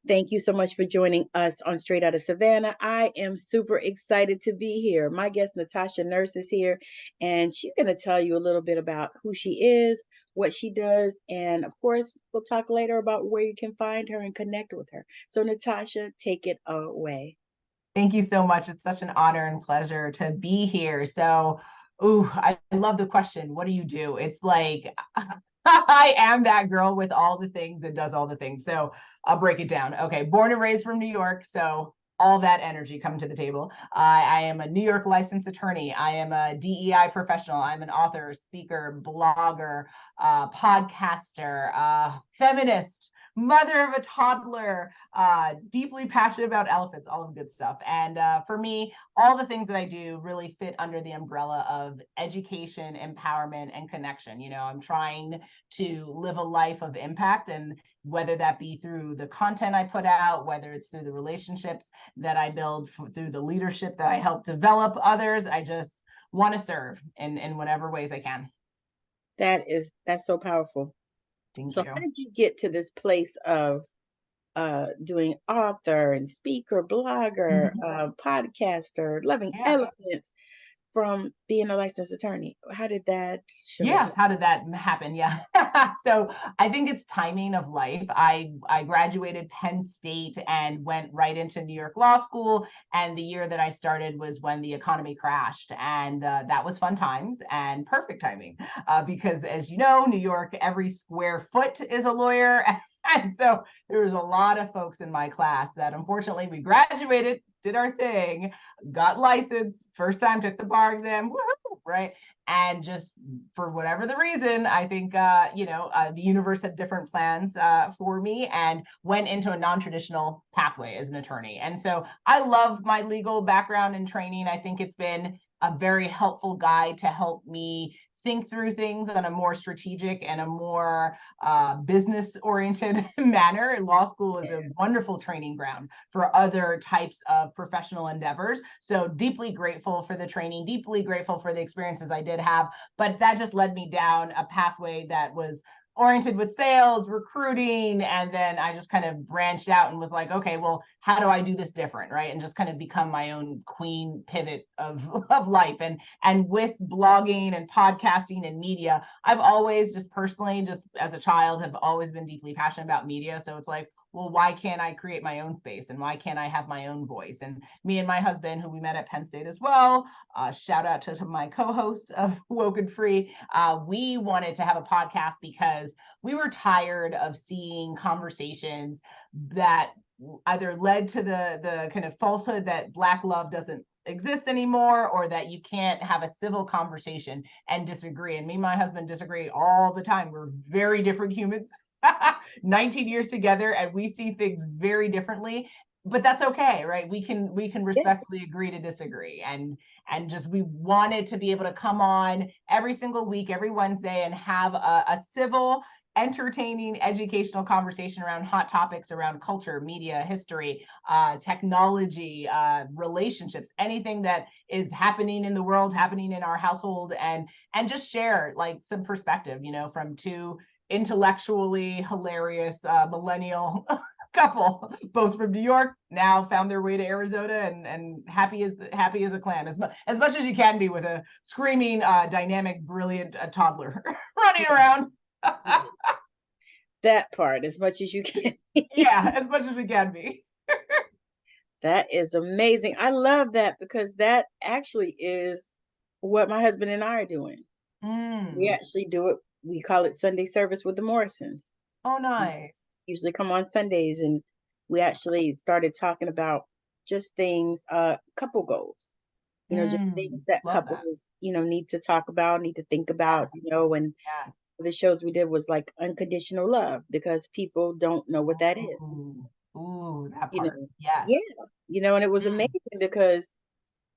Thank you so much for joining us on Straight Outta Savannah. I am super excited to be here. My guest, Natasha Nurse, is here, and she's going to tell you a little bit about who she is, what she does, and of course, we'll talk later about where you can find her and connect with her. So, Natasha, take it away. Thank you so much. It's such an honor and pleasure to be here. So, ooh, I love the question. What do you do? It's like I am that girl with all the things and does all the things. So I'll break it down. Okay, born and raised from New York. So all that energy coming to the table. I am a New York licensed attorney. I am a DEI professional. I'm an author, speaker, blogger, podcaster, feminist, mother of a toddler, deeply passionate about elephants, all of the good stuff. And for me, all the things that I do really fit under the umbrella of education, empowerment, and connection. I'm trying to live a life of impact, and whether that be through the content I put out, whether it's through the relationships that I build, through the leadership that I help develop others, I just want to serve in whatever ways I can. That's so powerful. Thank So you. how did you get to this place of doing author and speaker, blogger, podcaster, loving Yeah. elephants from being a licensed attorney? How did that show Yeah, up? how did that happen? Yeah. So I think it's timing of life. I graduated Penn State and went right into New York Law School. And the year that I started was when the economy crashed. And that was fun times and perfect timing. Because as you know, New York, every square foot is a lawyer. And so there was a lot of folks in my class that unfortunately we graduated, did our thing, got licensed, first time took the bar exam, woohoo, right? And just for whatever the reason, I think the universe had different plans for me, and went into a non-traditional pathway as an attorney. And so I love my legal background and training. I think it's been a very helpful guide to help me think through things in a more strategic and a more business oriented manner. Law school is a wonderful training ground for other types of professional endeavors. So deeply grateful for the training, deeply grateful for the experiences I did have. But that just led me down a pathway that was oriented with sales, recruiting, and then I just kind of branched out and was like, okay, well, how do I do this different, right? And just kind of become my own queen pivot of life. And with blogging and podcasting and media, I've always just personally, just as a child, have always been deeply passionate about media. So it's like, well, why can't I create my own space, and why can't I have my own voice? And me and my husband, who we met at Penn State as well, shout out to my co-host of WokeNFree, we wanted to have a podcast because we were tired of seeing conversations that either led to the kind of falsehood that Black love doesn't exist anymore, or that you can't have a civil conversation and disagree. And me and my husband disagree all the time. We're very different humans. 19 years together, and we see things very differently, but that's okay, right? We can respectfully agree to disagree. And just, we wanted to be able to come on every single week, every Wednesday, and have a civil, entertaining, educational conversation around hot topics around culture, media, history, technology, relationships, anything that is happening in the world, happening in our household, and just share like some perspective, from two intellectually hilarious millennial couple, both from New York, now found their way to Arizona, and happy as a clam, as much as you can be with a screaming, dynamic, brilliant toddler running around. That part, as much as you can. Yeah, as much as we can be. That is amazing. I love that because that actually is what my husband and I are doing. We actually do it. We call it Sunday service with the Morrisons. Oh, We nice. usually come on Sundays, and we actually started talking about just things, couple goals. Just things that Love that. couples, need to talk about, need to think about, and Yeah. the shows we did was like unconditional love, because people don't know what that is. Ooh, that You part. know, Yes. yeah, and it was Mm. amazing because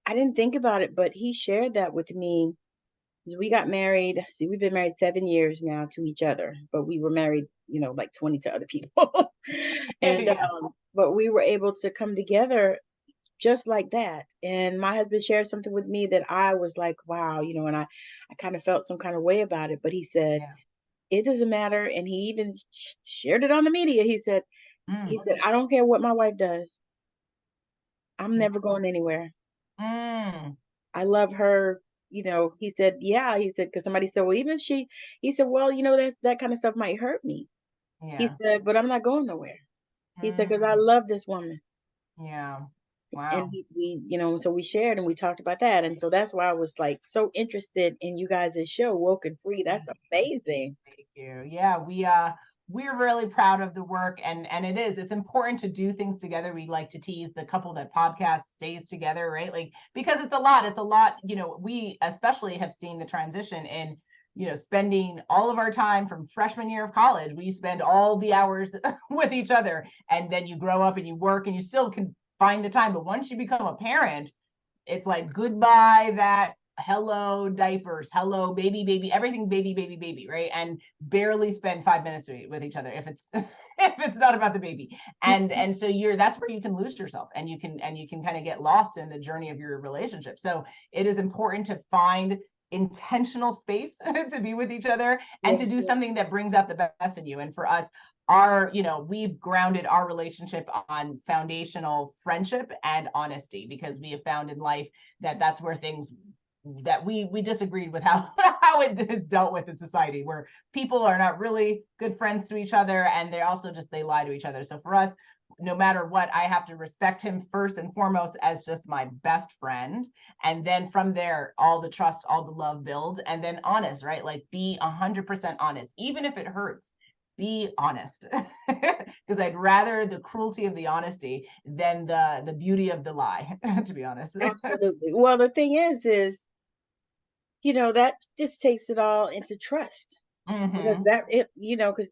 I didn't think about it, but he shared that with me. Because we got married. See, we've been married 7 years now to each other, but we were married, like 20 to other people. And Yeah. but we were able to come together just like that. And my husband shared something with me that I was like, wow, and I kind of felt some kind of way about it. But he said, Yeah. it doesn't matter. And he even shared it on the media. He said, He said, I don't care what my wife does. I'm Yeah. never going anywhere. Mm. I love her. He said, yeah, he said, because somebody said, well, even she, he said, well, there's that kind of stuff might hurt me. He Yeah. said, but I'm not going nowhere. He said, because I Mm. love this woman. Yeah. And Wow. so we shared and we talked about that. And so that's why I was like so interested in you guys' show, Woke and Free. That's amazing. Thank you. Yeah, we're really proud of the work, and it's important to do things together. We like to tease the couple that podcast stays together, right? Like, because it's a lot, we especially have seen the transition in, spending all of our time from freshman year of college. We spend all the hours with each other, and then you grow up and you work and you still can find the time. But once you become a parent, it's like goodbye that hello diapers, hello baby, baby, everything baby, baby, baby, right? And barely spend 5 minutes with each other if it's if it's not about the baby. And so that's where you can lose yourself, and you can kind of get lost in the journey of your relationship. So it is important to find intentional space to be with each other and to Yes, do yes, something that brings out the best in you. And for us, we've grounded our relationship on foundational friendship and honesty, because we have found in life that that's where things that we disagreed with how how it is dealt with in society, where people are not really good friends to each other, and they lie to each other. So for us, no matter what, I have to respect him first and foremost as just my best friend, and then from there all the trust, all the love builds, and then honest, right? Like, be 100% honest, even if it hurts. Be honest, because I'd rather the cruelty of the honesty than the beauty of the lie, to be honest. absolutely. Well, the thing is, that just takes it all into trust. Because Mm-hmm.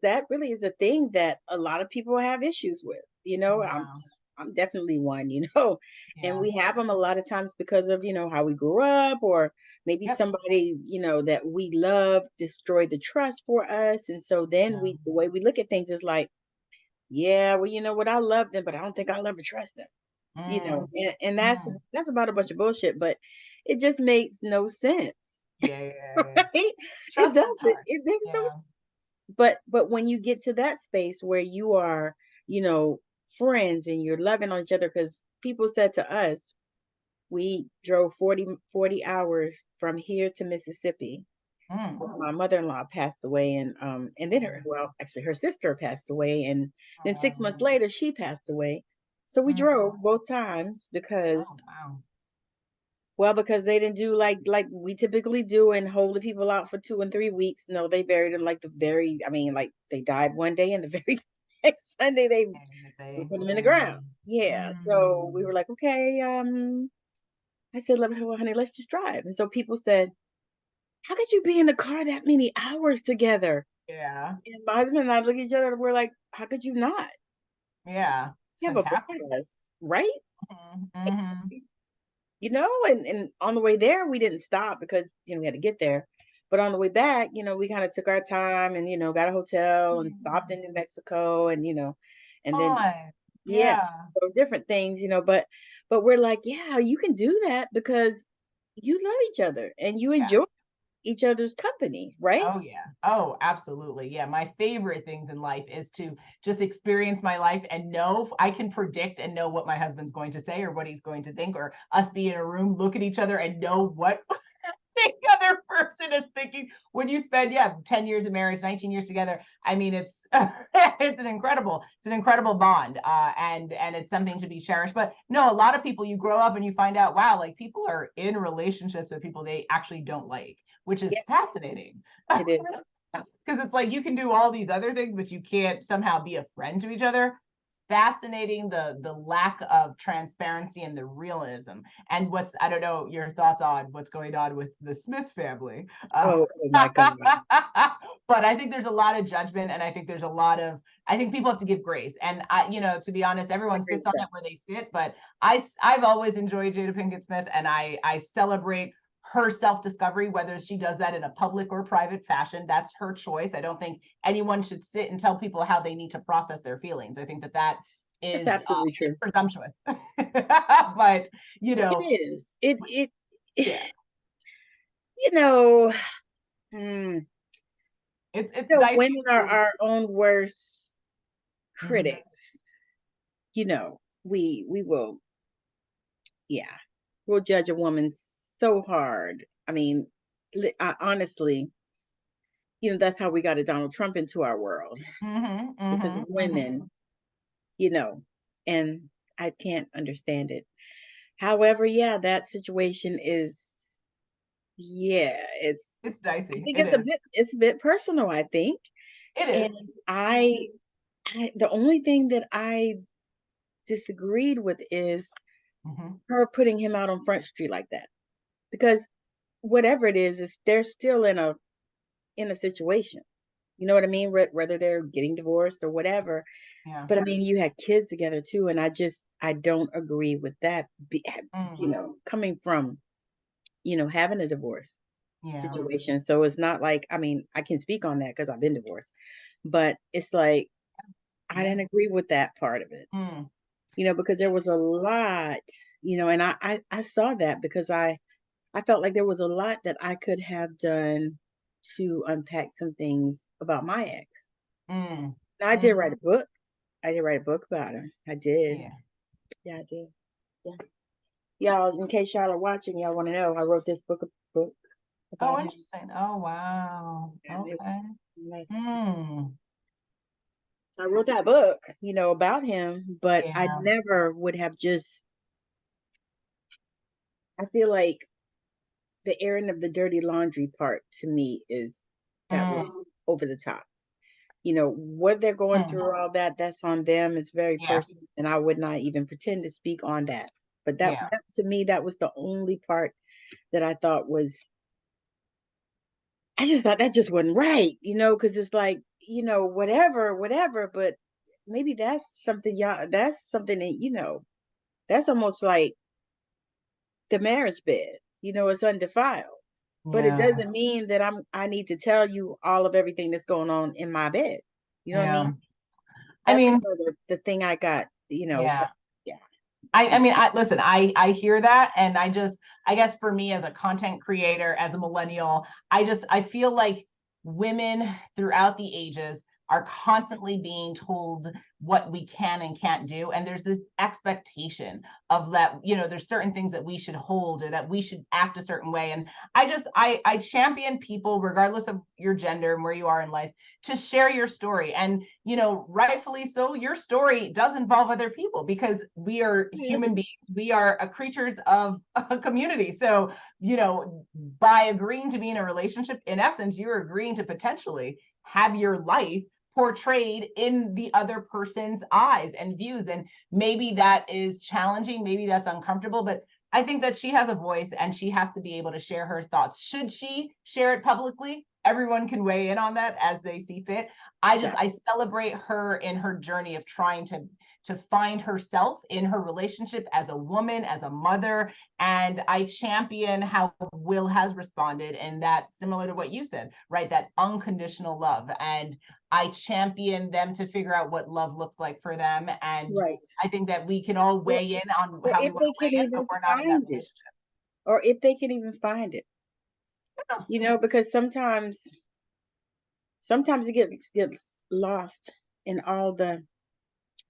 that really is a thing that a lot of people have issues with. Yeah. I'm definitely one. And Yeah. we have them a lot of times because of, how we grew up, or maybe Yep. somebody, that we love destroyed the trust for us. And so then Yeah. the way we look at things is like, yeah, well, you know what, I love them, but I don't think I'll ever trust them. Mm. And that's Mm. that's about a bunch of bullshit, but it just makes no sense. Yeah, yeah, yeah. Right? It Trust is doesn't. hard. It makes no. Yeah. But when you get to that space where you are, you know, friends and you're loving on each other, because people said to us, we drove 40 hours from here to Mississippi. Mm. My mother-in-law passed away, and then Mm. actually her sister passed away, and then 6 months Oh. later she passed away. So we Mm. drove both times because, Oh, wow. well, because they didn't do like we typically do and hold the people out for 2 and 3 weeks. No, they buried them like I mean, like they died one day and the very next Sunday And if we they, put them in the ground. mm. Yeah. So we Mm. were like, okay, I said, well, honey, let's just drive. And so people said, how could you be in the car that many hours together? Yeah. And my husband and I look at each other and we're like, how could you not? Yeah. It's You have a fantastic. blast, right? Mm-hmm. Mm-hmm. And on the way there we didn't stop because we had to get there, but on the way back, we kind of took our time and got a hotel and stopped in New Mexico, and then Fun. yeah, Yeah. so different things, but we're like, yeah, you can do that because you love each other and you Yeah. enjoy each other's company, right? Oh yeah. Oh, absolutely. Yeah. My favorite things in life is to just experience my life and know I can predict and know what my husband's going to say or what he's going to think, or us be in a room, look at each other and know what the other person is thinking. When you spend, yeah, 10 years of marriage, 19 years together, I mean, it's it's an incredible bond. And it's something to be cherished. But no, a lot of people, you grow up and you find out, wow, like, people are in relationships with people they actually don't like, which is Yeah, fascinating. it is. Because it's like you can do all these other things, but you can't somehow be a friend to each other. Fascinating, the lack of transparency and the realism. And what's, I don't know your thoughts on what's going on with the Smith family. Oh my But God. I think there's a lot of judgment, and I think there's a lot of, I think people have to give grace. And to be honest, I everyone agree sits with on that. it where they sit, but I've always enjoyed Jada Pinkett Smith, and I celebrate her self-discovery, whether she does that in a public or private fashion. That's her choice. I don't think anyone should sit and tell people how they need to process their feelings. I think that It's is absolutely true. presumptuous. But you It know is. It yeah, you know, hmm, it's nice women are people. our own worst Mhm. critics. we will, yeah, we'll judge a woman so hard. I mean, honestly, that's how we got a Donald Trump into our world, Mm-hmm, because mm-hmm, of mm-hmm. women, you know, and I can't understand it. However, yeah, that situation is, yeah, It's I dicey. think It is. it's a bit personal, I think. It is. And the only thing that I disagreed with is Mm-hmm. her putting him out on Front Street like that. Because whatever it is they're still in a situation. You know what I mean? Whether they're getting divorced or whatever. Yeah. But I mean, you had kids together too, and I don't agree with that. Mm. Coming from having a divorce Yeah. situation. So it's not like, I mean, I can speak on that because I've been divorced, but it's like I Yeah. didn't agree with that part of it. Mm. Because there was a lot, and I saw that because I felt like there was a lot that I could have done to unpack some things about my ex. Mm. Now, I did write Mm. a book. I did write a book about her. I did. Yeah. Yeah, I did. Yeah. Y'all, in case y'all are watching, y'all want to know, I wrote this book Oh, about him. interesting. Oh, wow. And it Okay. was nice. Mm. I wrote that book, about him, but I Yeah. never would have just, I feel like the airing of the dirty laundry part to me that Mm. was over the top. What they're going Mm. through, all that's on them. It's very Yeah. personal, and I would not even pretend to speak on that. But Yeah. that to me, that was the only part that I thought was, I just thought that just wasn't right, because it's like, whatever, but maybe that's something that, that's almost like the marriage bed, it's undefiled. But it Yeah. doesn't mean that I need to tell you all of everything that's going on in my bed. You know what I Yeah. mean? I That's mean, the thing I got, yeah. yeah. I mean, listen, I hear that. And I guess for me as a content creator, as a millennial, I feel like women throughout the ages are constantly being told what we can and can't do. And there's this expectation of that, there's certain things that we should hold or that we should act a certain way. And I champion people, regardless of your gender and where you are in life, to share your story. And, rightfully so, your story does involve other people because we are Yes. human beings. We are creatures of a community. So, by agreeing to be in a relationship, in essence, you're agreeing to potentially have your life portrayed in the other person's eyes and views. And maybe that is challenging, maybe that's uncomfortable, but I think that she has a voice and she has to be able to share her thoughts. Should she share it publicly? Everyone can weigh in on that as they see fit. Exactly. I celebrate her in her journey of trying to find herself in her relationship as a woman, as a mother, and I champion how Will has responded, and that similar to what you said, right? That unconditional love, and I champion them to figure out what love looks like for them. And Right. I think that we can all Or, weigh in on or how we if want they to can weigh in, but even we're not in that find it, relationship. or if they can even find it, because sometimes it gets lost in all the,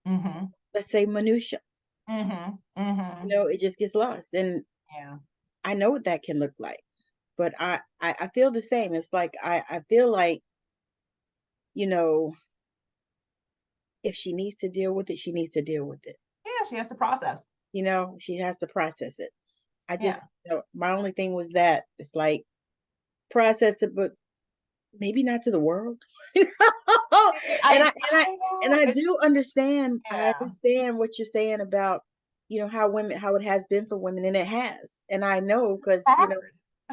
Mm-hmm. let's say, minutia. Mm-hmm. Mm-hmm. It just gets lost, and Yeah. I know what that can look like. But I feel the same. It's like I feel like, you know, if she needs to deal with it, she needs to deal with it. Yeah, she has to process. She has to process it. I Yeah. just, my only thing was that it's like process it, but maybe not to the world. and I and I I and know. I It's do understand. I yeah. understand what you're saying about, how it has been for women, and it has. And I know because, Hard.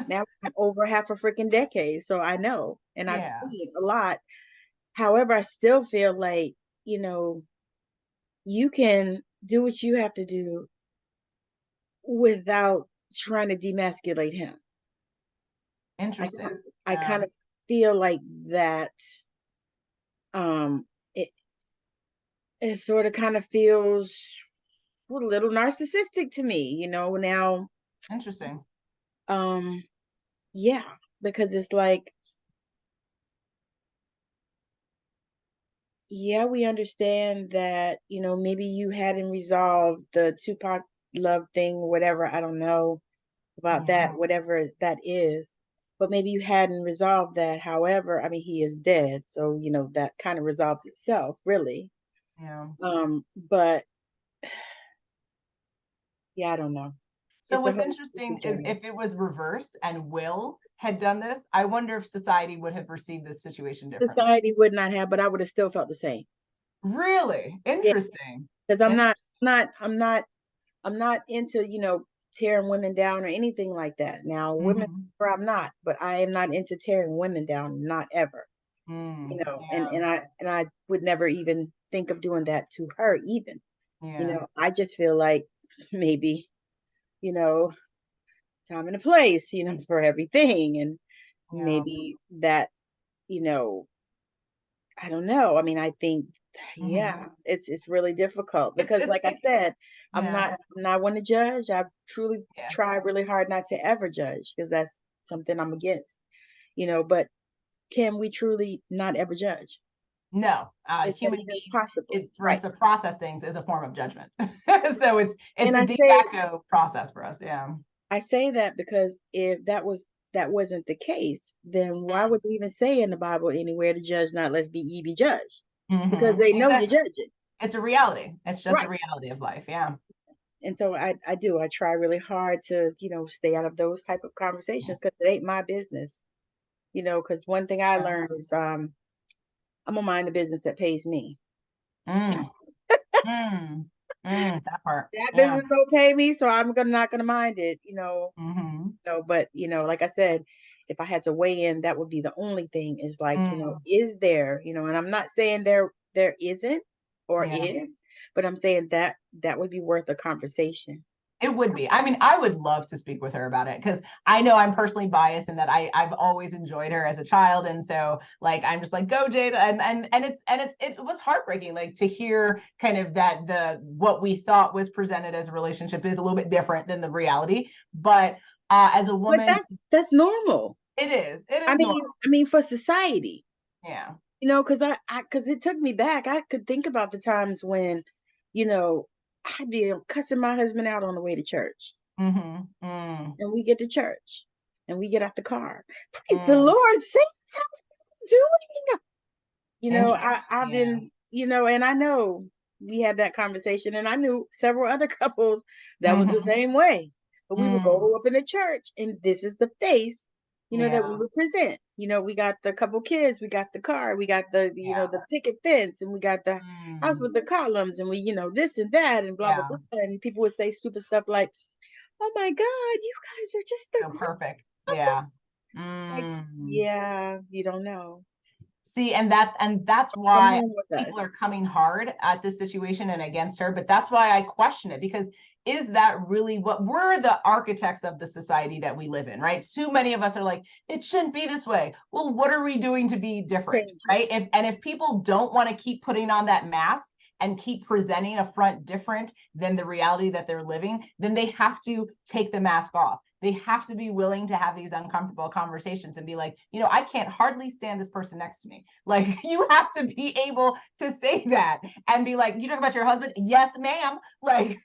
now I'm over half a freaking decade, so I know, and I've Yeah. seen a lot. However, I still feel like, you can do what you have to do without trying to demasculate him. I Interesting. I Yeah. kind of feel like that. Um, it it sort of kind of feels a little narcissistic to me, now. Interesting. um yeah, because it's like, yeah, we understand that, maybe you hadn't resolved the Tupac love thing, whatever. I don't know about Yeah, that, whatever that is. But maybe you hadn't resolved that. However, I mean, he is dead. So, that kind of resolves itself, really. yeah. But yeah, I don't know. So It's a what's whole, it's a interesting is journey. if it was reversed and Will had done this, I wonder if society would have received this situation differently. Society would not have, but I would have still felt the same. Really Yeah, interesting. because I'm not, Interesting. not, I'm not, I'm not into, tearing women down or anything like that. Now, women, Mm-hmm. I'm not, but I am not into tearing women down, not ever. And Yeah, and I would never even think of doing that to her even. yeah, I just feel like maybe, you know, time and a place, for everything. And yeah. maybe that, you know, I don't know. I mean, I think, Mm-hmm. yeah, it's really difficult because, It's like I said, yeah, I'm not one to judge. I truly yeah. try really hard not to ever judge because that's something I'm against. But can we truly not ever judge? No, Is that human even beings, possible? for us Right. to process things is a form of judgment. So it's And a I de say facto process for us. Yeah. I say that because if that wasn't the case, then why would they even say in the Bible anywhere to judge not lest be ye be judged? Because Mm-hmm. they know you're Exactly. judging. It's a reality. It's just a Right. reality of life. Yeah. And so I do. I try really hard to, stay out of those type of conversations because it ain't my business. Because one thing I Yeah. learned is I'm gonna mind the business that pays me. Mm, that part. That Yeah. business don't pay me, so I'm gonna not gonna mind it, Mm-hmm. but like I said, if I had to weigh in, that would be the only thing is like, Mm, is there, and I'm not saying there isn't or yeah. is, but I'm saying that would be worth a conversation. It would be. I mean, I would love to speak with her about it because I know I'm personally biased in that I've always enjoyed her as a child, and so like I'm just like go Jade, and it was heartbreaking like to hear kind of that the what we thought was presented as a relationship is a little bit different than the reality. But as a But woman, that's normal. it I is mean, normal. for society, Yeah. because because it took me back. I could think about the times when, you know, I'd be cussing my husband out on the way to church. Mm-hmm. Mm, And we get to church and we get out the car. Praise the mm. Lord, saints, how's it doing? I've Interesting. been, and I know we had that conversation, and I knew several other couples that Yeah. was the Mm-hmm. same way. But we would Mm, go up in the church, and this is the face, that we yeah. would present. We got the couple kids, we got the car, we got Yeah. the picket fence, and we got the house Mm, with the columns, and we, this and that, and blah blah yeah. blah. And people would say stupid stuff like, "Oh my God, you guys are just the So great." perfect. Yeah. Like, Mm. yeah, you don't know. See, and that's Come why home with people are us. coming hard at this situation and against her. But that's why I question it because is that really what we're the architects of the society that we live in, right? Too many of us are like, it shouldn't be this way. Well, what are we doing to be different, Change it. right? If people don't want to keep putting on that mask and keep presenting a front different than the reality that they're living, then they have to take the mask off. They have to be willing to have these uncomfortable conversations and be like, I can't hardly stand this person next to me. Like, you have to be able to say that and be like, you talk about your husband? Yes, ma'am. Like,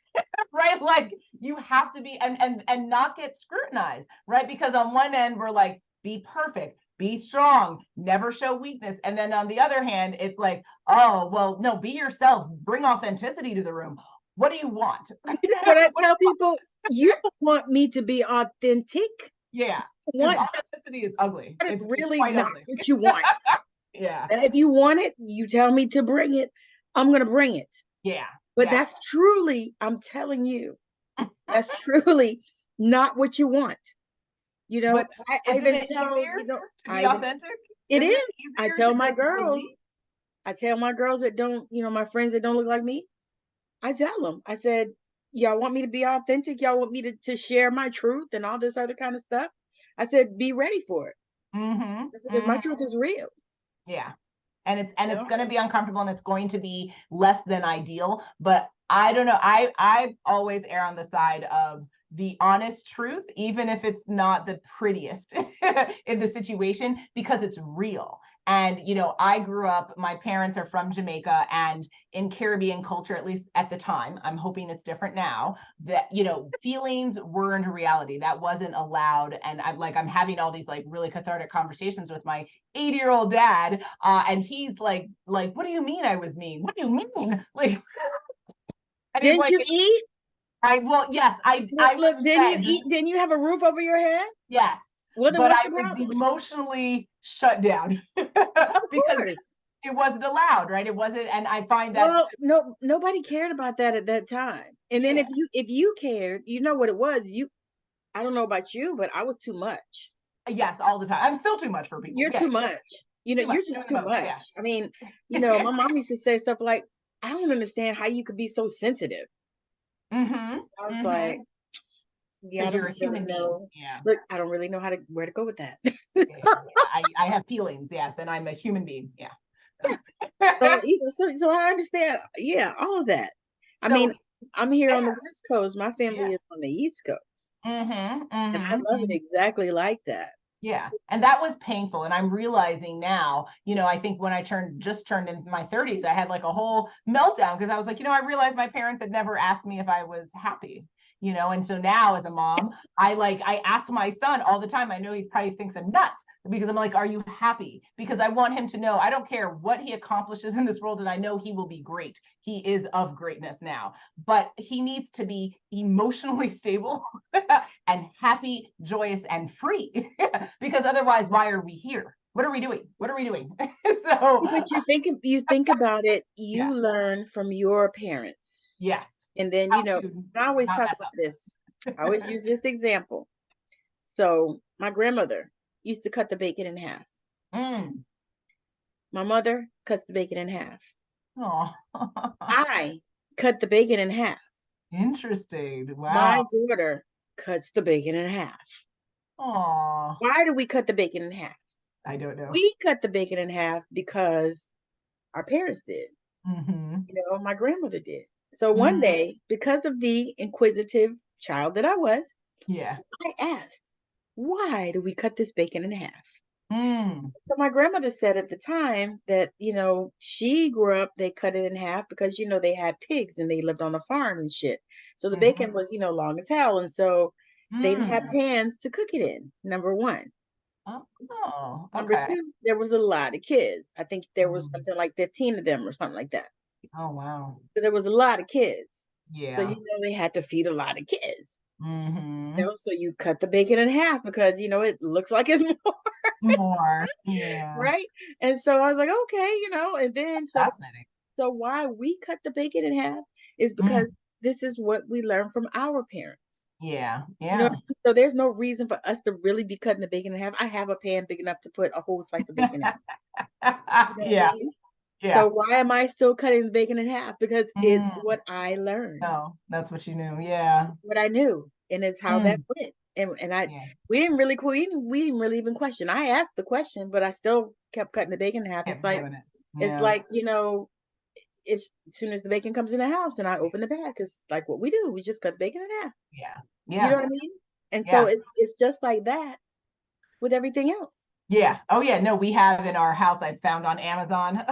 right? Like, you have to be and not get scrutinized, right? Because on one end, we're like, be perfect, be strong, never show weakness. And then on the other hand, it's like, oh, well, no, be yourself, bring authenticity to the room. What do you want? You know what I What tell people? You don't want me to be authentic. Yeah, You because want authenticity is ugly. that is It's really quite not ugly. what you want. Yeah, Now, if you want it, you tell me to bring it. I'm gonna bring it. yeah, But yeah. that's truly, I'm telling you, that's truly not what you want. But I isn't even it tell, easier to be I even authentic? it Isn't it is. I easier tell to my just girls, release? that don't, my friends that don't look like me, I tell them, I said, y'all want me to be authentic? Y'all want me to share my truth and all this other kind of stuff? I said, be ready for it. Mm-hmm. Because my Mm-hmm. truth is real. Yeah. And it's You going to be uncomfortable and it's going to be less than ideal, but I don't know. I always err on the side of the honest truth, even if it's not the prettiest in the situation, because it's real. And, you know, I grew up, my parents are from Jamaica, and in Caribbean culture, at least at the time, I'm hoping it's different now, that, you know, feelings weren't a reality. That wasn't allowed. And I'm having all these like really cathartic conversations with my 80-year-old dad. And he's like, what do you mean I was mean? What do you mean? Like, and he's Didn't like, you eat? well, yes, I was Look, didn't you fed. eat? Didn't you have a roof over your head? Yes, Well, then but what's I the was problem? emotionally shut down Of because course. it wasn't allowed, right? It wasn't, and I find that, Well, no, nobody cared about that at that time. And then yeah, if you cared, you know what it was. I don't know about you, but I was too much. yes, all the time. I'm still too much for people. You're Yeah, too much. too much, You're doing just the too most. much. Yeah. I mean, my mom used to say stuff like, I don't understand how you could be so sensitive. Mm-hmm. I was like, Mm-hmm. yeah, I Because you're don't a really human being. know. Yeah. Look, I don't really know where to go with that. Yeah. I have feelings. Yes, and I'm a human being. Yeah. So, so I understand, yeah, all of that. I So mean, I'm here on the share. West Coast. My family Yeah. is on the East Coast, Mm-hmm. and I love it Mm-hmm. exactly like that. Yeah. And that was painful. And I'm realizing now, you know, I think when I just turned into my 30s, I had like a whole meltdown because I was like, you know, I realized my parents had never asked me if I was happy, you know. And so now as a mom, I ask my son all the time. I know he probably thinks I'm nuts because I'm like, are you happy? Because I want him to know I don't care what he accomplishes in this world. And I know he will be great. He is of greatness now, but he needs to be emotionally stable and happy, joyous, and free. Because otherwise, why are we here? What are we doing? What are we doing? So, But you think about it, yeah, you learn from your parents. yes, And then, how to I always not talk mess about up. this. I always use this example. So my grandmother used to cut the bacon in half. Mm. My mother cuts the bacon in half. Oh, I cut the bacon in half. interesting. My Wow. daughter cuts the bacon in half. Oh, Why do we cut the bacon in half? I don't know. We cut the bacon in half because our parents did. Mm-hmm. My grandmother did. So one Mm-hmm. day, because of the inquisitive child that I was, Yeah. I asked, why do we cut this bacon in half? Mm. So my grandmother said at the time that, she grew up, they cut it in half because, they had pigs and they lived on the farm and shit. So the Mm-hmm. bacon was, long as hell. And so they didn't have Mm. pans to cook it in, number one. Oh, Number okay. two, there was a lot of kids. I think there was Mm. something like 15 of them or something like that. Oh, wow. So there was a lot of kids. So, Yeah. they had to feed a lot of kids. Mm-hmm. So you cut the bacon in half because, it looks like it's more, More. Yeah. right? And so I was like, okay, and then That's fascinating. so why we cut the bacon in half is because Mm. this is what we learned from our parents. Yeah. You know, Yeah. so there's no reason for us to really be cutting the bacon in half. I have a pan big enough to put a whole slice of bacon in. You know what I Yeah. mean? So Yeah. why am I still cutting the bacon in half? Because it's Mm. what I learned, No, that's what you knew. Yeah. what I knew, and it's how that Mm. went. And I Yeah. we didn't really even question. I asked the question, but I still kept cutting the bacon in half. Kept doing it. It's Yeah. like, it's as soon as the bacon comes in the house and I open the bag, it's like what we do. We just cut the bacon in half. Yeah. You know Yeah. what I mean? And so Yeah. it's just like that with everything else. Yeah. Oh, yeah. No, we have in our house, I found on Amazon.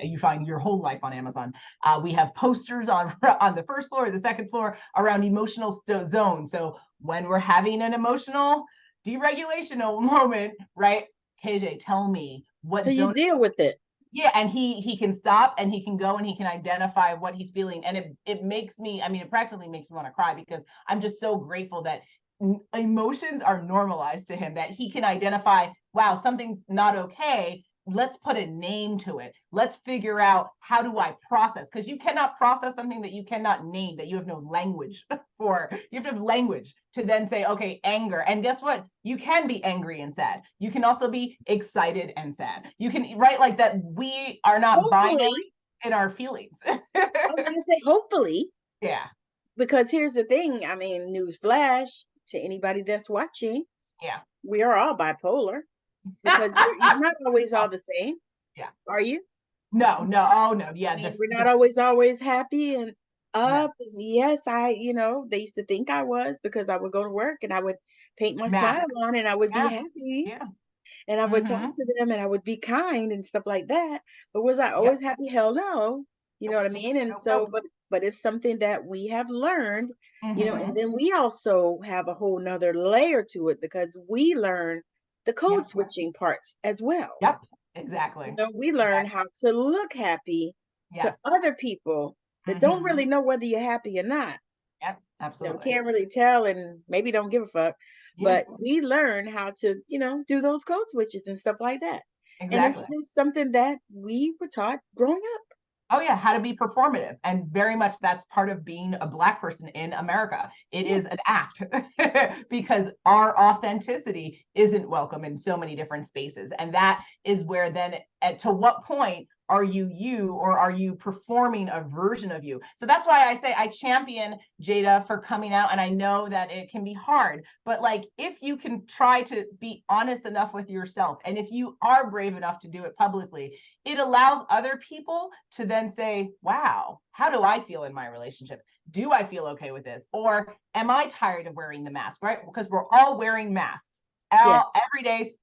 You find your whole life on Amazon. We have posters on on the first floor, the second floor around emotional zones. So when we're having an emotional deregulation moment, right? KJ, tell me So what you zone. deal with it. Yeah, and he can stop and he can go and he can identify what he's feeling, and it makes me, I mean, it practically makes me want to cry because I'm just so grateful that emotions are normalized to him, that he can identify, wow, something's not okay, let's put a name to it, let's figure out how do I process, because you cannot process something that you cannot name, that you have no language for. You have to have language to then say, okay, anger, and guess what, you can be angry and sad, you can also be excited and sad, you can, right, like that, we are not Hopefully, binary in our feelings. I was gonna say hopefully, Yeah. because here's the thing. I mean, news flash to anybody that's watching, Yeah. we are all bipolar because you're not always all Oh, the same, yeah. are you? No, no, oh no, I yeah, mean, the we're not the always happy and no, up. Yes, they used to think I was because I would go to work and I would paint my mask. smile on and I would be Yeah, happy. yeah, and I would talk Mm-hmm. to them and I would be kind and stuff like that. But was I Yep. always happy? Hell no. You know Nope. what I mean? And Nope. so, Nope. but it's something that we have learned, and Mm-hmm. then we also have a whole nother layer to it because we learn the code Yep. switching parts as well. Yep. Exactly. We learn Exactly. how to look happy to Yes. other people that don't Mm-hmm. really know whether you're happy or not. Yep. Absolutely. Can't really tell and maybe don't give a fuck. Yeah. But we learn how to, do those code switches and stuff like that. And it's Exactly. just something that we were taught growing up. Oh yeah, how to be performative. And very much that's part of being a Black person in America. It is an Yes. act Yes. because our authenticity isn't welcome in so many different spaces. And that is where then, to what point are you, or are you performing a version of you? So that's why I say I champion Jada for coming out. And I know that it can be hard, but like, if you can try to be honest enough with yourself, and if you are brave enough to do it publicly, it allows other people to then say, wow, how do I feel in my relationship? Do I feel okay with this? Or am I tired of wearing the mask, right? Because we're all wearing masks Yes. every day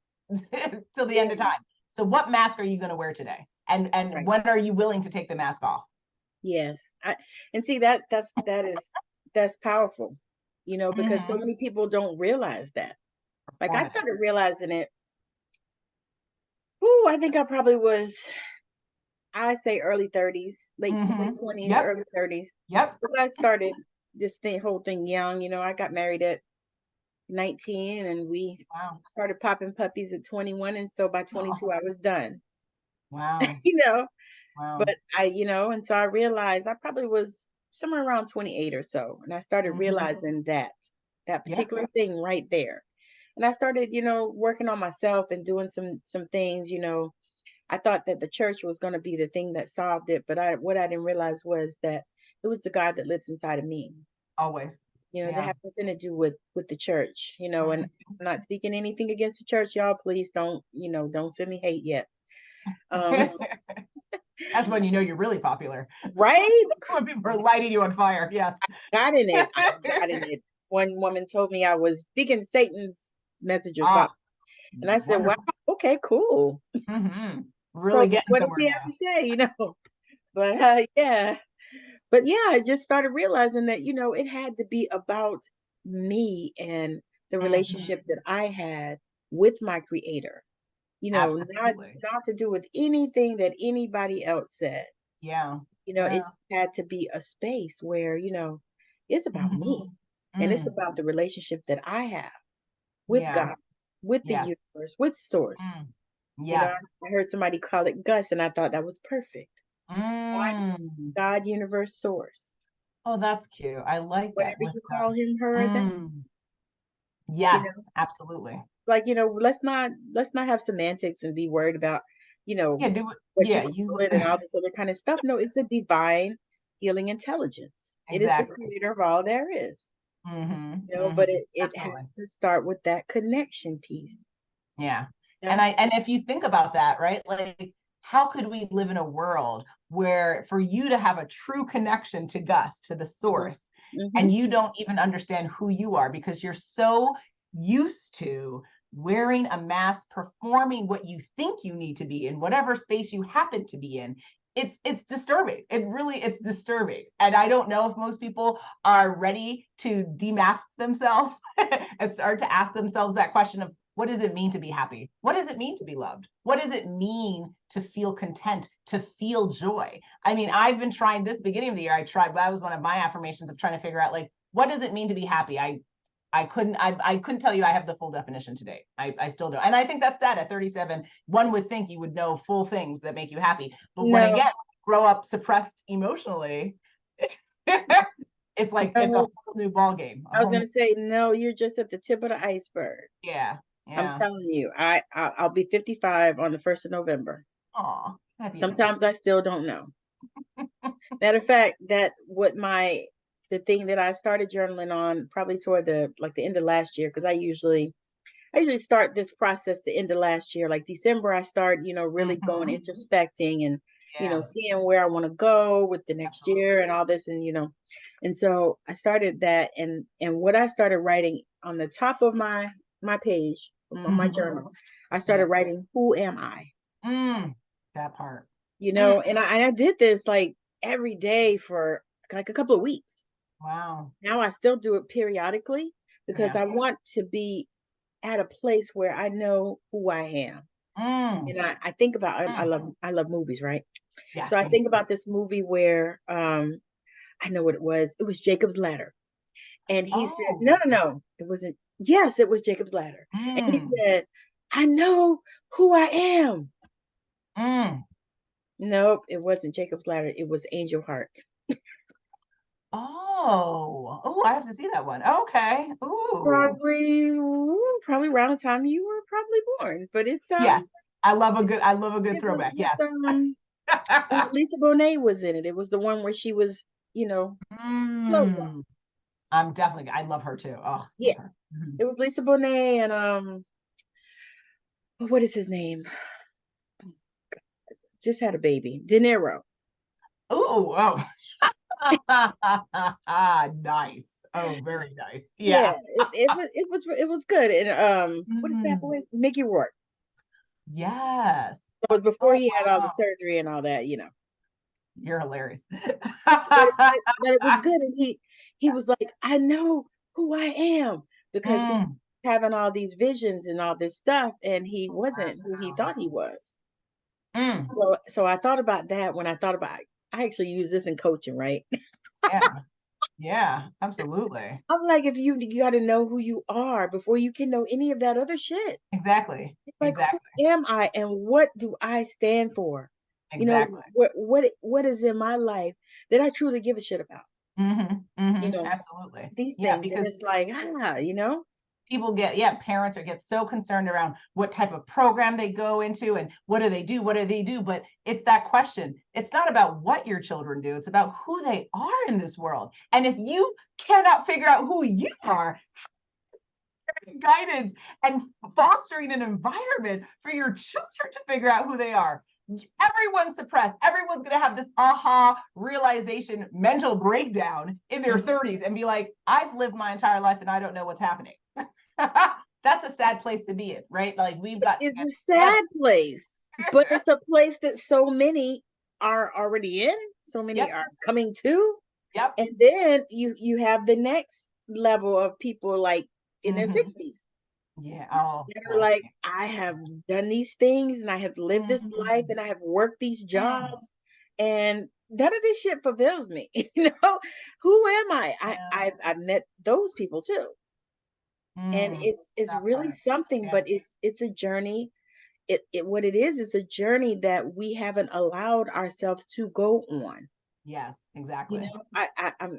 till the end of Yeah. time. So what mask are you going to wear today? And Right. when are you willing to take the mask off? Yes. And see that's powerful, because so Mm-hmm. many people don't realize that. Like I Formative. started realizing it. I think I probably was, I say early 30s, late Mm-hmm. 20s, Yep. early 30s. Yep. Because I started whole thing young. I got married at 19 and we Wow. started popping puppies at 21. And so by Oh, 22, I was done, wow. you know, Wow. but and so I realized I probably was somewhere around 28 or so. And I started Mm-hmm. realizing that Yep. particular thing right there. And I started, working on myself and doing some things. I thought that the church was going to be the thing that solved it, but what I didn't realize was that it was the God that lives inside of me. Always. That Yeah. have nothing to do with the church. And Mm-hmm. I'm not speaking anything against the church, y'all. Please don't send me hate yet. Um, That's when you know you're really popular. right? When people are lighting you on fire. Yes. Got in it. I got in it. One woman told me I was speaking Satan's message or Ah, something, and I said, "Wow, wonderful. okay, cool." Mm-hmm. So Really getting what does somewhere he have now. to say? But yeah. But yeah, I just started realizing that, it had to be about me and the Mm-hmm. relationship that I had with my creator, Absolutely. not to do with anything that anybody else said. Yeah. It Yeah. had to be a space where, it's about Mm-hmm. me and it's Mm. about the relationship that I have with Yeah. God, with the Yes. universe, with source. Mm. I Yes. heard somebody call it Gus and I thought that was perfect. God, Mm. God, universe, source. Oh, that's cute. I like that Whatever with you the call him, her, that, mm. you Yes, know. absolutely. Like, let's not have semantics and be worried about, you Yeah, know, do it. what you Yeah, call you it and all this other kind of stuff. No, it's a divine healing intelligence. It is the exactly. creator of all there is. Mm-hmm. But Mm-hmm. it Absolutely. has to start with that connection piece. Yeah. Yeah. And if you think about that, right? Like, how could we live in a world where for you to have a true connection to Gus, to the source, Mm-hmm. and you don't even understand who you are because you're so used to wearing a mask, performing what you think you need to be in whatever space you happen to be in. It's disturbing. It's disturbing. And I don't know if most people are ready to demask themselves and start to ask themselves that question of what does it mean to be happy? What does it mean to be loved? What does it mean to feel content, to feel joy? I mean, I've been trying this beginning of the year. That was one of my affirmations of trying to figure out like, what does it mean to be happy? I couldn't tell you I have the full definition today. I still don't. And I think that's sad at 37. One would think you would know full things that make you happy. But when No, again, grow up suppressed emotionally, it's like it's a no, whole new ball game. A I was whole new gonna say no. You're just at the tip of the iceberg. yeah. I'm Yeah. telling you. I'll be 55 on the 1st of November. Aw, happy anniversary. Sometimes I still don't know. Matter of fact, the thing that I started journaling on probably toward the end of last year, because I usually start this process the end of last year. Like December, I start, really going Mm-hmm. introspecting and, Yeah, seeing where I want to go with the next absolutely. year and all this. And so I started that and what I started writing on the top of my page, my Mm-hmm. journal, I started writing, who am I? That part. You Mm, know, and I did this like every day for like a couple of weeks. wow. Now I still do it periodically because Yeah. I want to be at a place where I know who I am. Mm, And I think about mm. I love movies, right? Yeah, So I me too. think about this movie where I know what it was. It was Jacob's Ladder. And he said, no, Oh. no, no, it wasn't. Yes, it was Jacob's Ladder. And he Mm, said, I know who I am. mm. Nope, it wasn't Jacob's Ladder. It was Angel Heart. Oh. Oh, I have to see that one. Okay. Ooh. Probably around the time you were probably born. But Yes. I love a good it was throwback. with Yes. Lisa Bonet was in it. It was the one where she was, clothes on. Mm. I love her too. Oh, Yeah, love her. Mhm. it was Lisa Bonet and what is his name? Just had a baby. De Niro. Ooh, oh. Nice. Oh, very nice. Yeah, Yeah. it was good. And what is that Mm. boy's Mickey Rourke. Yes. So it was before Oh, he had all the wow. surgery and all that. You're hilarious. But it was good. And he was like, I know who I am because he was Mm. having all these visions and all this stuff, and he wasn't who he Wow. thought he was. Mm. So I thought about that when I thought about I actually use this in coaching, right? Yeah. Yeah, absolutely. I'm like, if you got to know who you are before you can know any of that other shit. Exactly. It's like, who Exactly. am I and what do I stand for? Exactly. What is in my life that I truly give a shit about? You know, Absolutely. these Yeah, things. And because it's like, people get, yeah, parents are get so concerned around what type of program they go into and what do they do, what do they do, but it's that question. It's not about what your children do, it's about who they are in this world. And if you cannot figure out who you are, guidance and fostering an environment for your children to figure out who they are. Everyone's suppressed. Everyone's going to have this aha realization, mental breakdown in their mhm. 30s and be like, I've lived my entire life and I don't know what's happening. That's a sad place to be in, right? Like we've got to It's get a together. sad place, but it's a place that so many are already in, so many Yep. are coming to. Yep. And then you have the next level of people like in their Mm-hmm. 60s Yeah. Oh that are boy. like, I have done these things and I have lived this life Mm-hmm. and I have worked these Mm-hmm. jobs and none of this shit fulfills me. Who am I? Yeah. I've met those people too. And Mm. it's That really part. something, Yeah. but it's a journey. It what it is a journey that we haven't allowed ourselves to go on. Yes, exactly.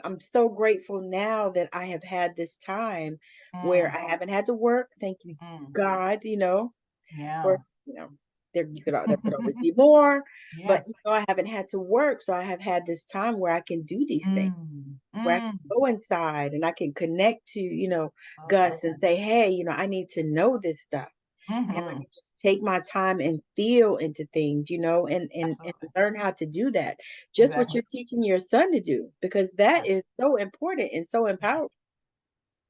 I'm so grateful now that I have had this time where Mm. I haven't had to work. Thank you, Mm. God. Of Yeah. course, there could always be more, but Yes. I haven't had to work, so I have had this time where I can do these things, Mm, where I mm, can go inside and I can connect to absolutely. Gus and say, hey, I need to know this stuff. And I Hmm. can just take my time and feel into things, and Absolutely. learn how to do that. Just what Exactly. you're teaching your son to do, because that Yes. is so important and so empowering.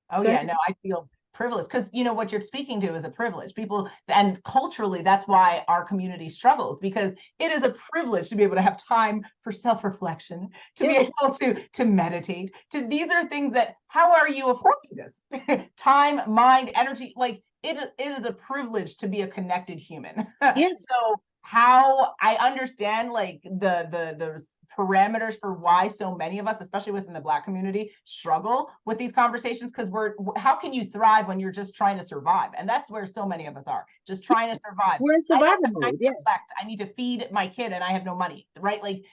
Oh So yeah, no, I feel privileged because you know what you're speaking to is a privilege. People and culturally, that's why our community struggles because it is a privilege to be able to have time for self-reflection, to be yeah, able to meditate. To these are things that how are you affording this? Time, mind, energy, like it is a privilege to be a connected human. yes, So how I understand like the parameters for why so many of us, especially within the Black community, struggle with these conversations because how can you thrive when you're just trying to survive? And that's where so many of us are, just trying to yes. survive. We're in I don't survival have time mode. to Yes, reflect. I need to feed my kid and I have no money, right? Like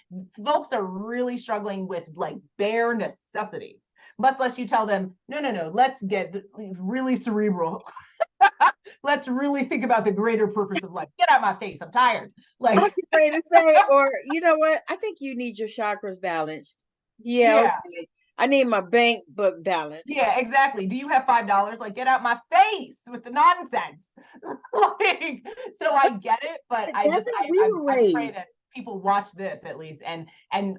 folks are really struggling with like bare necessities. Much less you tell them, no, no, no, let's get really cerebral. Let's really think about the greater purpose of life. Get out of my face. I'm tired. I was Like, ready to say, or you know what? I think you need your chakras balanced. Yeah, yeah, okay. I need my bank book balanced. yeah, exactly. Do you have $5? Like, get out my face with the nonsense. Like, so I get it, but I That's just how we were I pray that raised. people watch this at least and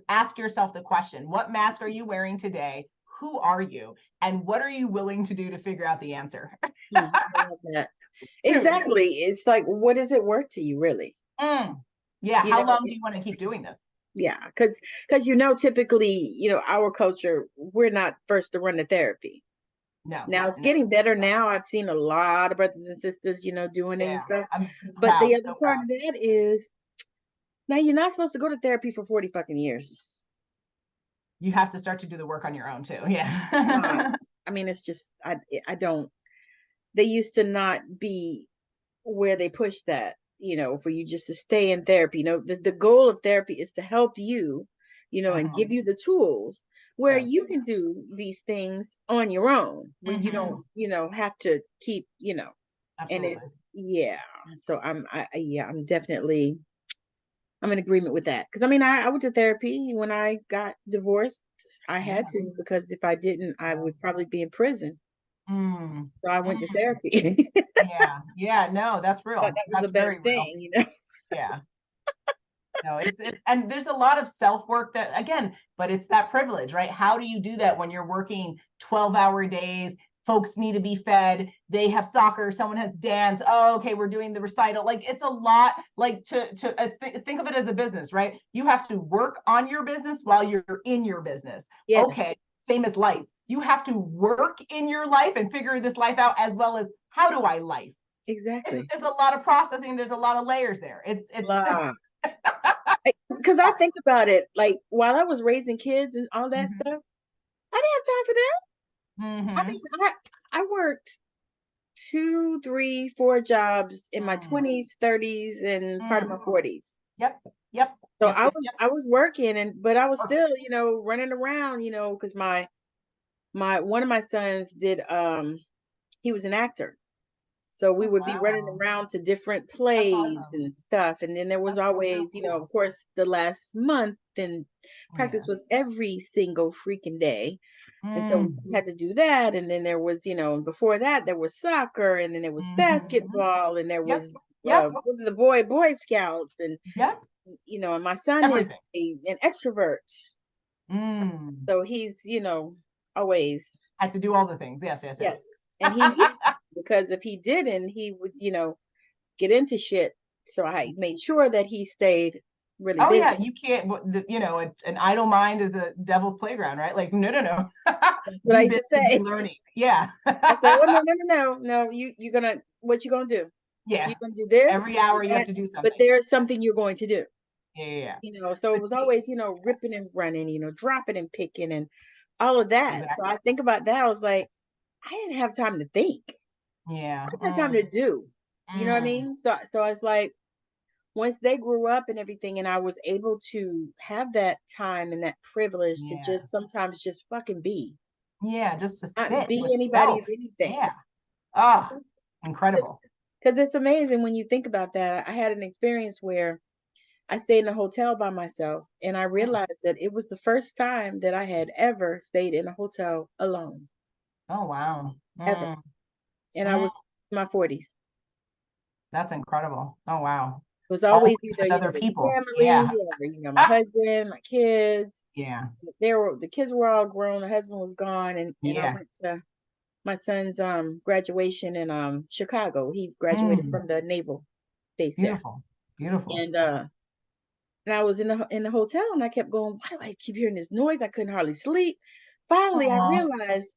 ask yourself the question: What mask are you wearing today? Who are you? And what are you willing to do to figure out the answer? I love that. Exactly. It's like, what is it worth to you, really? Yeah. You How know, long do you want to keep doing this? yeah, because typically, our culture, we're not first to run the therapy. No, Now it's no. getting better now. I've seen a lot of brothers and sisters, doing it and Yeah. stuff. I'm But proud, the other so part proud. of that is now you're not supposed to go to therapy for 40 fucking years. You have to start to do the work on your own too. Not. Yeah. I mean, it's just I don't. They used to not be where they push that, for you just to stay in therapy. The goal of therapy is to help you, and Hmm. give you the tools where Yes. you can do these things on your own, where you Hmm. don't, have to keep, and Absolutely. it's, yeah. So yeah, I'm in agreement with that. Because I mean, I went to therapy when I got divorced. I had Yeah. to, because if I didn't, I Yeah. would probably be in prison. Mm. So I went to Mm. therapy. Yeah. Yeah. No, that's Thought real. that was a That's better very real. thing. Yeah. No, it's and there's a lot of self-work that again, but it's that privilege, right? How do you do that when you're working 12-hour days? Folks need to be fed. They have soccer, someone has dance. Oh, okay, we're doing the recital. Like it's a lot like think of it as a business, right? You have to work on your business while you're in your business. Yes, Okay, same as life. You have to work in your life and figure this life out as well as how do I life? exactly. It's a lot of processing. There's a lot of layers there. It's Blah. Because I think about it, like while I was raising kids and all that Mhm. stuff, I didn't have time for that. I Mm-hmm. mean, I worked two, three, four jobs in my Mm. 20s, 30s, and part of Mm. my 40s. Yep. Yep. So Yep. I Yep. was Yep. I was working, but I was Working. still, running around, because my one of my sons did he was an actor. So we Oh, would be running wow. around to different That's plays awesome. and stuff. And then there was That's so always, of cool. course, the last month, then practice Yeah. was every single freaking day. And so Mm. we had to do that. And then there was, and before that, there was soccer, and then there was Mm-hmm. basketball, and there Yep. was Yep. what are the Boy Scouts. And, Yep. and my son is Everything. an extrovert. Mm. So he's, always, Had to do all the things. Yes. Yes. Yes. yes. And he needed to, because if he didn't, he would, get into shit. So I made sure that he stayed really Oh busy. yeah, you can't. An idle mind is a devil's playground, right? Like no, no, no. That's what I Be used to busy, be say. learning. Yeah. I said, "Oh no, no, no, no, no! You're gonna what you gonna do? Yeah. You're gonna do this, Every you're gonna hour do you have that, to do but something. there's something you're going to do." Yeah. Yeah. Yeah. So it But was see, always, ripping and running, dropping and picking and all of that. So exactly. I think about that. I was like, I didn't have time to think. Yeah. I just had time Mm. to do. You know what I Mm. mean? So I was like, once they grew up and everything, and I was able to have that time and that privilege to Yeah. just sometimes just fucking be, Yeah, just to not sit be with self. anybody's anything. Yeah. Ah, incredible. Because it's amazing when you think about that. I had an experience where I stayed in a hotel by myself, and I Mm. realized that it was the first time that I had ever stayed in a hotel alone, Oh, wow. ever. Mm. And I Mm. was in my 40s. That's incredible. Oh, wow. It was Always always either, with other with people. family Yeah. or, my husband, my kids. Yeah. The kids were all grown, the husband was gone, and I Yeah. went to my son's graduation in Chicago. He graduated Mm. from the naval base there. Beautiful. Beautiful. And I was in the hotel, and I kept going, why do I keep hearing this noise? I couldn't hardly sleep. Finally, I Aw. realized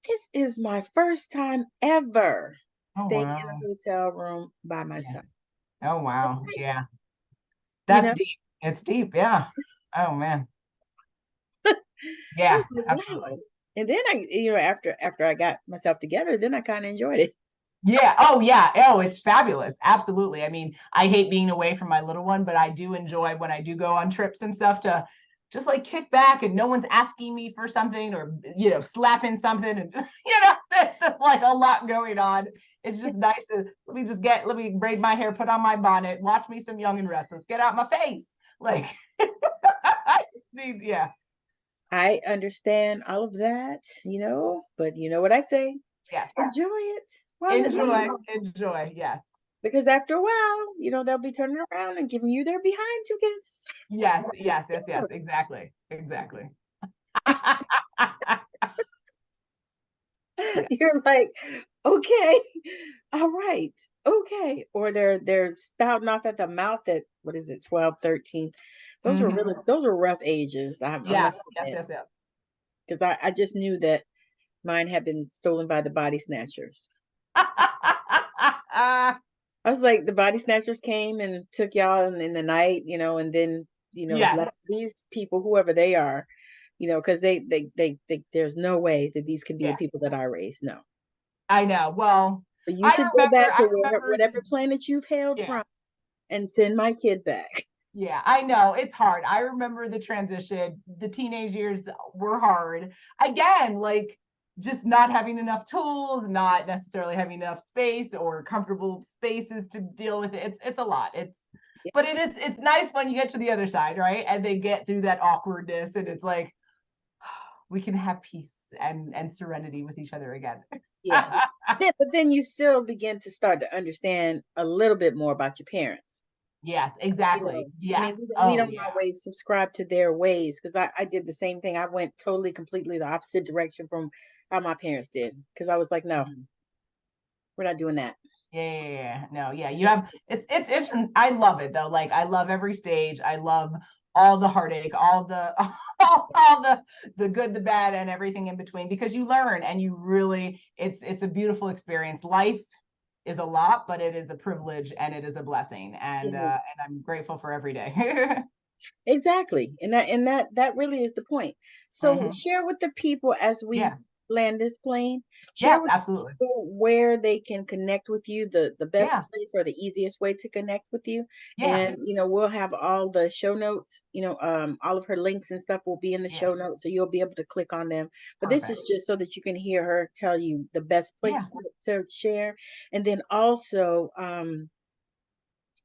this is my first time ever Oh, staying in wow. a hotel room by Yeah. myself. Oh, In wow. life, Yeah. you That's know? deep. It's deep. Yeah. Oh, man. I was Yeah, like, absolutely. wow. And then after I got myself together, then I kind of enjoyed it. Yeah. Oh, yeah. Oh, it's fabulous. Absolutely. I mean, I hate being away from my little one, but I do enjoy when I do go on trips and stuff to just like kick back and no one's asking me for something or, slapping something. And, there's just like a lot going on. It's just nice to let me braid my hair, put on my bonnet, watch me some Young and Restless, get out my face. Like, yeah. I understand all of that, but you know what I say? Yes. Enjoy it while it Enjoy. lasts. Enjoy. Yes. Because after a while, they'll be turning around and giving you their behind to kiss. Yes. Yes. Yes. Yes. Exactly. Exactly. Yeah. You're like, Okay. All right. Okay. Or they're spouting off at the mouth at what is it, 12, 13. Mhm. Those are rough ages. I Yes, must yes, admit. yes, yes. Because I just knew that mine had been stolen by the body snatchers. I was like, the body snatchers came and took y'all in the night, and then, Yes, left these people, whoever they are, because there's no way that these can be the yeah, people that I raised. No. I know. Well, So you I should go remember, back I to remember whatever planet you've hailed yeah, from and send my kid back. yeah, I know it's hard. I remember the transition. The teenage years were hard. Again, like just not having enough tools, not necessarily having enough space or comfortable spaces to deal with it. It's a lot. But it's nice when you get to the other side, right? And they get through that awkwardness, and it's like we can have peace and serenity with each other again. Yes. But then you still begin to start to understand a little bit more about your parents. Yes, You know, exactly. I Yes. mean, we Oh don't yeah. always subscribe to their ways because I did the same thing. I went totally, completely the opposite direction from how my parents did because I was like, no, Mhm. we're not doing that. Yeah. No, yeah. You have it's I love it though. Like I love every stage. I love all the heartache, all the all the good, the bad, and everything in between because you learn and you really it's a beautiful experience. Life is a lot, but it is a privilege and it is a blessing. Yes. And I'm grateful for every day. Exactly. And that really is the point. So Hmm. share with the people as we Yeah. land this plane, share Yes, with absolutely. people where they can connect with you, the best Yeah. place or the easiest way to connect with you. Yeah. And we'll have all the show notes, all of her links and stuff will be in the Yeah. show notes, so you'll be able to click on them. But this is Perfect. just so that you can hear her tell you the best place Yeah. to share. And then also,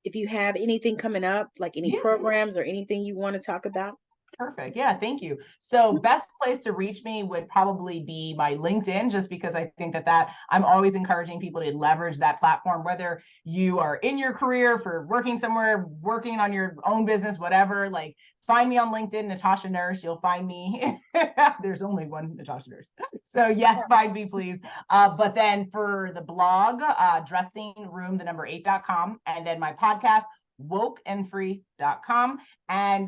if you have anything coming up, like any Yeah. programs or anything you want to talk about. Perfect. Yeah, thank you. So, best place to reach me would probably be my LinkedIn, just because I think that I'm always encouraging people to leverage that platform, whether you are in your career for working somewhere, working on your own business, whatever. Like, find me on LinkedIn, Natasha Nurse. You'll find me. There's only one Natasha Nurse. So, yes, find me, please. But then for the blog, dressingroom, the number 8.com, and then my podcast, WokeNFree.com. And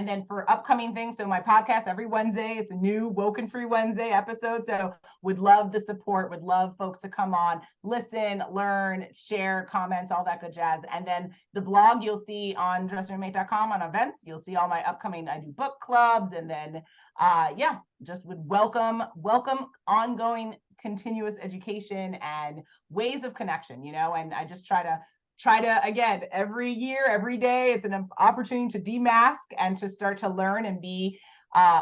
then for upcoming things, so my podcast every Wednesday, it's a new Woke and Free Wednesday episode. So would love the support, would love folks to come on, listen, learn, share, comments, all that good jazz. And then the blog you'll see on dressingroom8.com on events. You'll see all my upcoming, I do book clubs, and then yeah, just would welcome ongoing continuous education and ways of connection, and I just try to again every year, every day, it's an opportunity to demask and to start to learn and be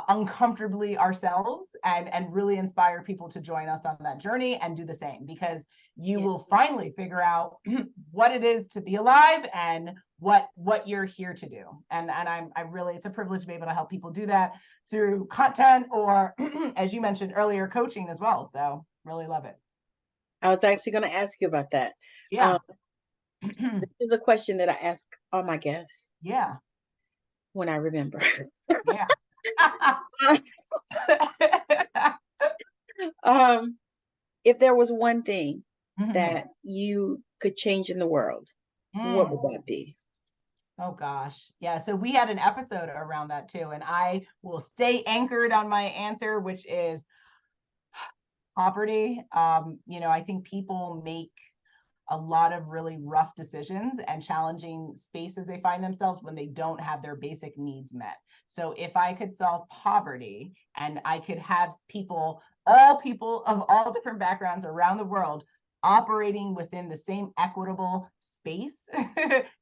uncomfortably ourselves and really inspire people to join us on that journey and do the same, because you Yes. will finally figure out what it is to be alive and what you're here to do. And I really, it's a privilege to be able to help people do that through content or as you mentioned earlier, coaching as well. So really love it. I was actually going to ask you about that. Yeah. This is a question that I ask all my guests Yeah. when I remember. Yeah. um, if there was one thing Mm-hmm. that you could change in the world, what Mm. would that be? Oh gosh. Yeah. So we had an episode around that too. And I will stay anchored on my answer, which is poverty. I think people make a lot of really rough decisions and challenging spaces they find themselves when they don't have their basic needs met. So if I could solve poverty and I could have all people of all different backgrounds around the world operating within the same equitable space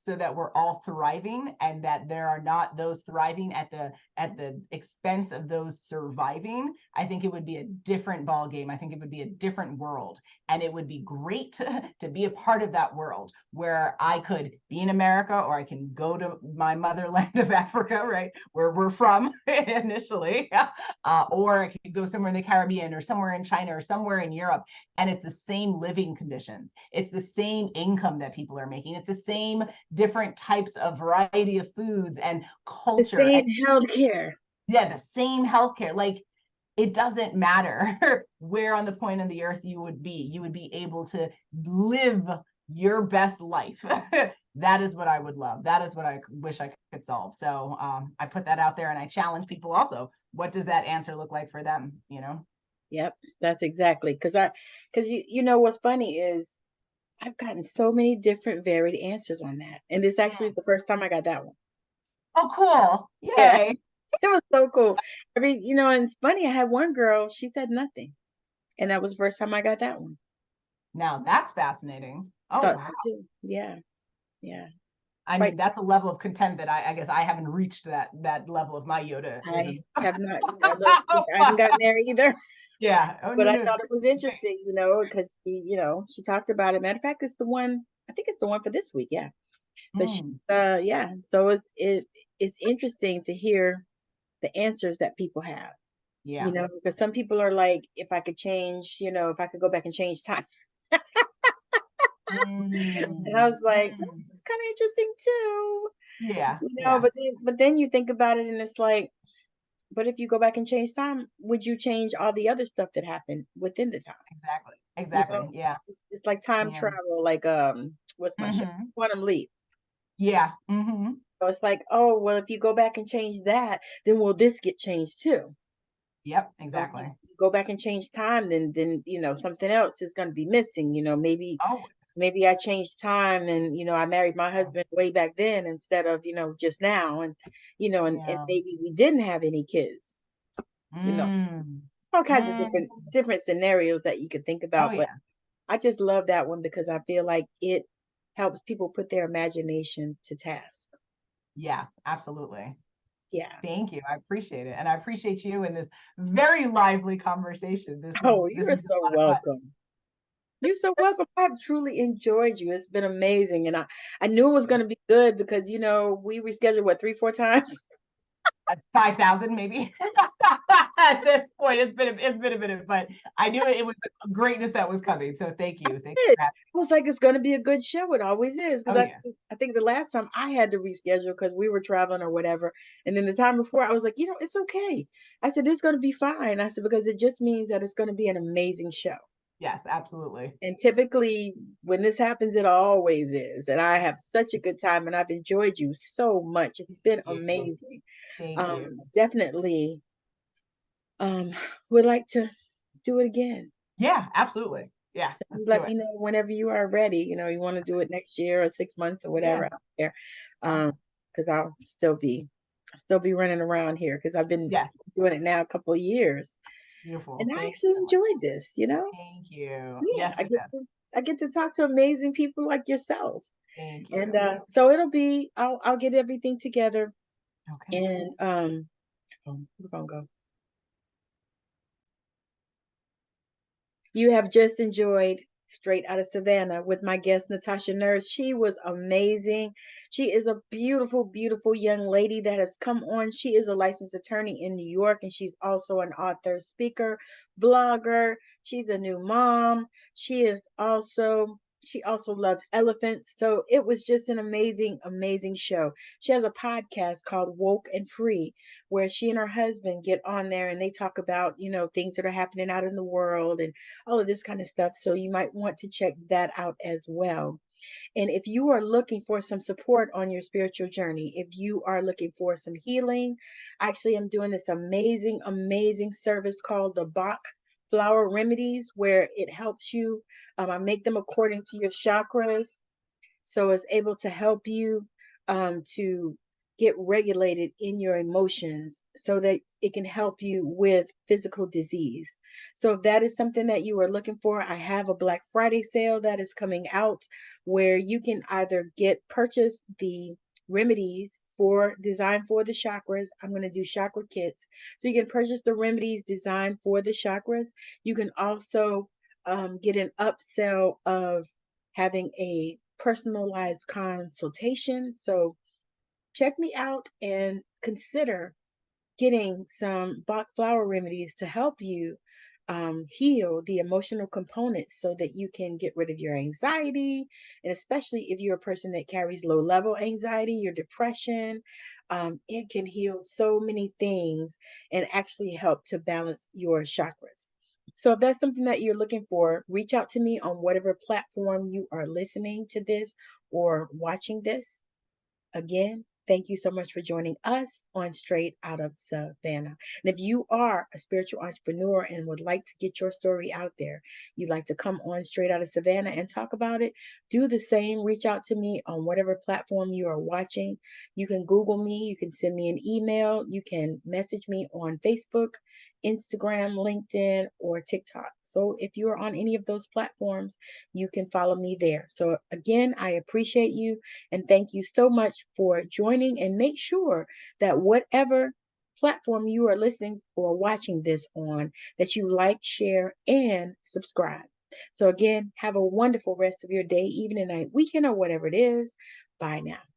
so that we're all thriving and that there are not those thriving at the expense of those surviving, I think it would be a different ball game. I think it would be a different world, and it would be great to be a part of that world where I could be in America, or I can go to my motherland of Africa, right, where we're from initially, or I could go somewhere in the Caribbean or somewhere in China or somewhere in Europe, and it's the same living conditions. It's the same income that people are making. It's the same different types of variety of foods and The culture. same And healthcare. yeah, the same healthcare. Like it doesn't matter where on the point of the earth you would be able to live your best life. That is what I would love. That is what I wish I could solve. So I put that out there, and I challenge people also. What does that answer look like for them? Yep, that's exactly because you know what's funny is I've gotten so many different varied answers on that. And this actually is the first time I got that one. Oh, cool. Yeah, Yay. it was so cool. I mean, and it's funny, I had one girl, she said nothing. And that was the first time I got that one. Now that's fascinating. Oh, Thought wow. so too. Yeah, yeah. I Quite mean, that's a level of content that I guess I haven't reached that level of my I Yodaism. have not look, I haven't gotten there either. Yeah. Oh, But no, I no. thought it was interesting, because she talked about it. Matter of fact, it's the one, I think it's the one for this week, yeah. But Mm, yeah, so it's interesting to hear the answers that people have, yeah. because some people are like, if I could change, if I could go back and change time. And I Mm, was like, mm. it's kind of interesting too, Yeah. Yeah. but then you think about it and it's like, but if you go back and change time, would you change all the other stuff that happened within the time? Exactly. Exactly. It's, Yeah. it's, it's like time Yeah. travel, like what's my show? Hmm. Quantum Leap. Yeah. Hmm. So it's like, oh well, if you go back and change that, then will this get changed too? Yep. So if you Exactly. go back and change time, then something else is going to be missing. Oh, Maybe I changed time, and I married my husband way back then instead of just now, and yeah. maybe we didn't have any kids. You know, Mm, all kinds of mm. different scenarios that you could think Oh, about. But yeah. I just love that one because I feel like it helps people put their imagination to task. Yeah. Absolutely. Yeah. Thank you. I appreciate it. And I appreciate you in this very lively conversation. Oh, This you're has been so a lot of fun. welcome. You're so welcome. I've truly enjoyed you. It's been amazing. And I knew it was going to be good because, we rescheduled what, 3, 4 times? 5,000 maybe. At this point, it's been a minute, but I knew it was a greatness that was coming. So thank you. Thank you It for having was like it's going to be a good show. It always is. me. Because Oh, yeah. I think the last time I had to reschedule because we were traveling or whatever. And then the time before, I was like, it's okay. I said, it's going to be fine. I said, because it just means that it's going to be an amazing show. Yes, absolutely. And typically, when this happens, it always is. And I have such a good time, and I've enjoyed you so much. It's been Thank you. amazing. Thank you. Definitely um, would like to do it again. Yeah, absolutely. Yeah, Just let's do let it. me know whenever you are ready. You want to do it next year or 6 months or whatever. Yeah. I don't care. Awesome. Because I'll still be running around here because I've been Yes. doing it now a couple of years, Beautiful. and I Thank you actually so much. enjoyed this. Thank you. Yeah, Yes, I it get does. to I get to talk to amazing people like yourself. Thank And you. so I'll get everything together Okay. and we're gonna go. You have just enjoyed Straight Out of Savannah with my guest, Natasha Nurse. She was amazing. She is a beautiful, beautiful young lady that has come on. She is a licensed attorney in New York, and she's also an author, speaker, blogger. She's a new mom. She also loves elephants. So it was just an amazing, amazing show. She has a podcast called WokeNFree, where she and her husband get on there and they talk about, things that are happening out in the world and all of this kind of stuff. So you might want to check that out as well. And if you are looking for some support on your spiritual journey, if you are looking for some healing, actually, I'm doing this amazing, amazing service called the Bach Flower Remedies, where it helps you. I make them according to your chakras. So it's able to help you to get regulated in your emotions so that it can help you with physical disease. So if that is something that you are looking for, I have a Black Friday sale that is coming out where you can either purchase the remedies for designed for the chakras. I'm going to do chakra kits. So you can purchase the remedies designed for the chakras. You can also get an upsell of having a personalized consultation. So check me out and consider getting some Bach flower remedies to help you heal the emotional components so that you can get rid of your anxiety. And especially if you're a person that carries low level anxiety, your depression, it can heal so many things and actually help to balance your chakras. So if that's something that you're looking for, reach out to me on whatever platform you are listening to this or watching this. Again, thank you so much for joining us on Straight Out of Savannah. And if you are a spiritual entrepreneur and would like to get your story out there, you'd like to come on Straight Out of Savannah and talk about it, do the same. Reach out to me on whatever platform you are watching. You can Google me, you can send me an email, you can message me on Facebook, Instagram, LinkedIn, or TikTok. So if you are on any of those platforms, you can follow me there. So again, I appreciate you and thank you so much for joining. And make sure that whatever platform you are listening or watching this on, that you like, share, and subscribe. So again, have a wonderful rest of your day, evening, night, weekend, or whatever it is. Bye now.